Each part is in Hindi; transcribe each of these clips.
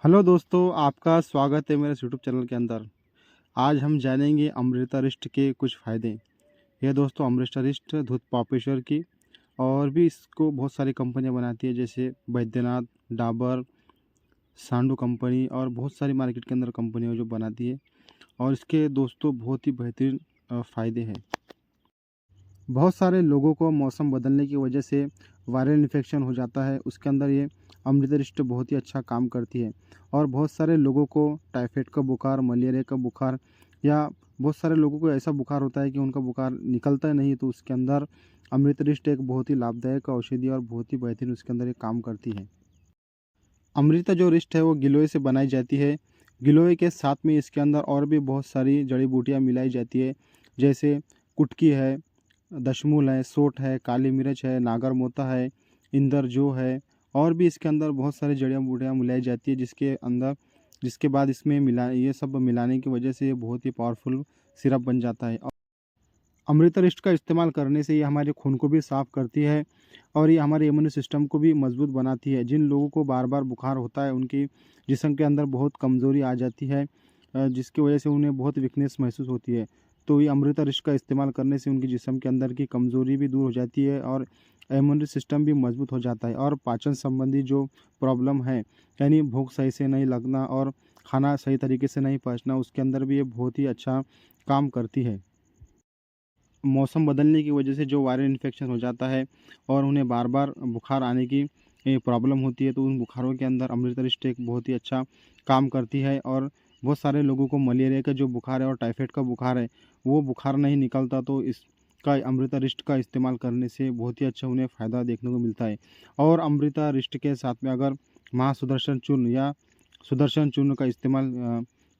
हेलो दोस्तों, आपका स्वागत है मेरे यूट्यूब चैनल के अंदर। आज हम जानेंगे अमृतारिष्ट के कुछ फ़ायदे। यह दोस्तों अमृतारिष्ट धूत पापेश्वर की और भी इसको बहुत सारी कंपनियां बनाती है, जैसे बैद्यनाथ, डाबर, सांडू कंपनी और बहुत सारी मार्केट के अंदर कंपनियां जो बनाती है। और इसके दोस्तों बहुत ही बेहतरीन फ़ायदे हैं। बहुत सारे लोगों को मौसम बदलने की वजह से वायरल इन्फेक्शन हो जाता है, उसके अंदर ये अमृतारिष्ट बहुत ही अच्छा काम करती है। और बहुत सारे लोगों को टाइफाइड का बुखार, मलेरिया का बुखार या बहुत सारे लोगों को ऐसा बुखार होता है कि उनका बुखार निकलता ही नहीं, तो उसके अंदर अमृतारिष्ट एक बहुत ही लाभदायक औषधि और बहुत ही बेहतरीन उसके अंदर ये काम करती है। अमृता जो रिष्ट है वो गिलोय से बनाई जाती है। गिलोय के साथ में इसके अंदर और भी बहुत सारी जड़ी बूटियाँ मिलाई जाती है, जैसे कुटकी है, दशमूल है, सोंठ है, काली मिर्च है, नागर मोता है, इंदरजो है। और भी इसके अंदर बहुत सारी जड़ियाँ बूटियाँ मिलाई जाती है, जिसके बाद इसमें ये सब मिलाने की वजह से ये बहुत ही पावरफुल सिरप बन जाता है। अमृतारिष्ट का इस्तेमाल करने से ये हमारे खून को भी साफ़ करती है और ये हमारे इम्यून सिस्टम को भी मजबूत बनाती है। जिन लोगों को बार बार बुखार होता है, उनकी जिस्म के अंदर बहुत कमज़ोरी आ जाती है, जिसकी वजह से उन्हें बहुत वीकनेस महसूस होती है। तो ये अमृतारिष्ट का इस्तेमाल करने से उनकी जिस्म के अंदर की कमज़ोरी भी दूर हो जाती है और इम्यून सिस्टम भी मजबूत हो जाता है। और पाचन संबंधी जो प्रॉब्लम है, यानी भूख सही से नहीं लगना और खाना सही तरीके से नहीं पचना, उसके अंदर भी ये बहुत ही अच्छा काम करती है। मौसम बदलने की वजह से जो वायरल इन्फेक्शन हो जाता है और उन्हें बार बार बुखार आने की प्रॉब्लम होती है, तो उन बुखारों के अंदर अमृतारिष्ट एक बहुत ही अच्छा काम करती है। और बहुत सारे लोगों को मलेरिया का जो बुखार है और टाइफाइड का बुखार है, वो बुखार नहीं निकलता, तो इसका अमृतारिष्ट का इस्तेमाल करने से बहुत ही अच्छा उन्हें फ़ायदा देखने को मिलता है। और अमृतारिष्ट के साथ में अगर महासुदर्शन चूर्ण या सुदर्शन चूर्ण का इस्तेमाल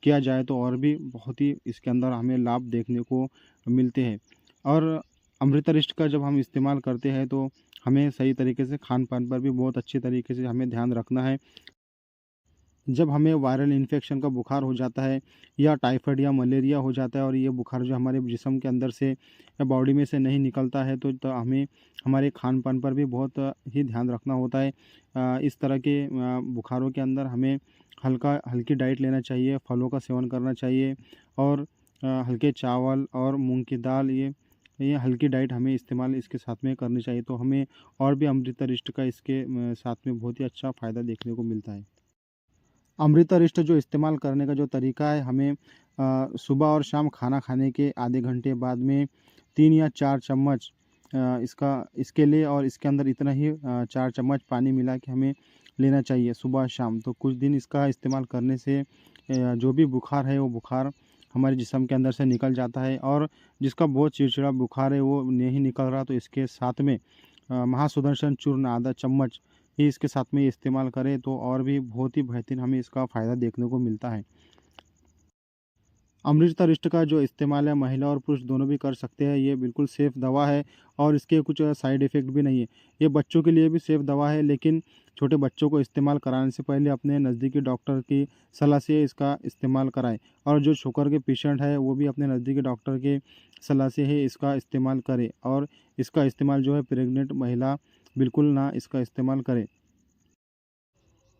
किया जाए, तो और भी बहुत ही इसके अंदर हमें लाभ देखने को मिलते हैं। और अमृतारिष्ट का जब हम इस्तेमाल करते हैं, तो हमें सही तरीके से खान-पान पर भी बहुत अच्छे तरीके से हमें ध्यान रखना है। जब हमें वायरल इन्फेक्शन का बुखार हो जाता है या टाइफाइड या मलेरिया हो जाता है और ये बुखार जो हमारे जिस्म के अंदर से या बॉडी में से नहीं निकलता है, तो हमें हमारे खान-पान पर भी बहुत ही ध्यान रखना होता है। इस तरह के बुखारों के अंदर हमें हल्की डाइट लेना चाहिए, फलों का सेवन करना चाहिए और हल्के चावल और मूँग की दाल, ये हल्की डाइट हमें इस्तेमाल इसके साथ में करनी चाहिए। तो हमें और भी अमृतारिष्ट का इसके साथ में बहुत ही अच्छा फ़ायदा देखने को मिलता है। अमृतारिष्ट जो इस्तेमाल करने का जो तरीका है, हमें सुबह और शाम खाना खाने के आधे घंटे बाद में 3 या 4 चम्मच इसके लिए, और इसके अंदर इतना ही 4 चम्मच पानी मिला के हमें लेना चाहिए सुबह शाम। तो कुछ दिन इसका इस्तेमाल करने से जो भी बुखार है, वो बुखार हमारे जिस्म के अंदर से निकल जाता है। और जिसका बहुत चिड़चिड़ा बुखार है, वो नहीं निकल रहा, तो इसके साथ में महासुदर्शन चूर्ण आधा चम्मच ही इसके साथ में इस्तेमाल करें, तो और भी बहुत ही बेहतरीन हमें इसका फ़ायदा देखने को मिलता है। अमृतारिष्ट का जो इस्तेमाल है, महिला और पुरुष दोनों भी कर सकते हैं। ये बिल्कुल सेफ़ दवा है और इसके कुछ साइड इफ़ेक्ट भी नहीं है। ये बच्चों के लिए भी सेफ़ दवा है, लेकिन छोटे बच्चों को इस्तेमाल कराने से पहले अपने नज़दीकी डॉक्टर की सलाह से इसका इस्तेमाल कराएँ। और जो शुगर के पेशेंट हैं, वो भी अपने नज़दीकी डॉक्टर के सलाह से ही इसका इस्तेमाल करें। और इसका इस्तेमाल जो है, प्रेग्नेंट महिला बिल्कुल ना इसका इस्तेमाल करें।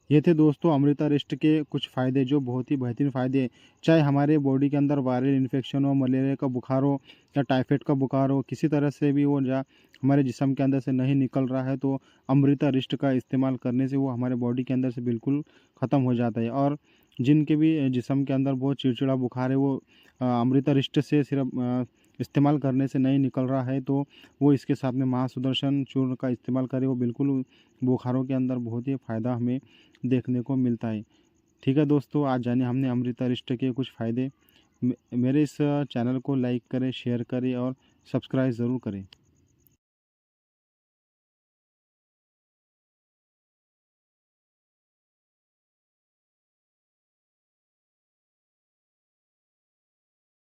ये थे दोस्तों अमृतारिष्ट के कुछ फ़ायदे, जो बहुत ही बेहतरीन फ़ायदे हैं। चाहे हमारे बॉडी के अंदर वायरल इन्फेक्शन हो, मलेरिया का बुखार हो या टाइफाइड का बुखार हो, किसी तरह से भी वो जा हमारे जिस्म के अंदर से नहीं निकल रहा है, तो अमृतारिष्ट का इस्तेमाल करने से वो हमारे बॉडी के अंदर से बिल्कुल ख़त्म हो जाता है। और जिनके भी जिस्म के अंदर बहुत चिड़चिड़ा बुखार है, वो अमृतारिष्ट से सिर्फ इस्तेमाल करने से नहीं निकल रहा है, तो वो इसके साथ में महासुदर्शन चूर्ण का इस्तेमाल करें, वो बिल्कुल बुखारों के अंदर बहुत ही फ़ायदा हमें देखने को मिलता है। ठीक है दोस्तों, आज जाने हमने अमृतारिष्ट के कुछ फ़ायदे। मेरे इस चैनल को लाइक करें, शेयर करें और सब्सक्राइब ज़रूर करें।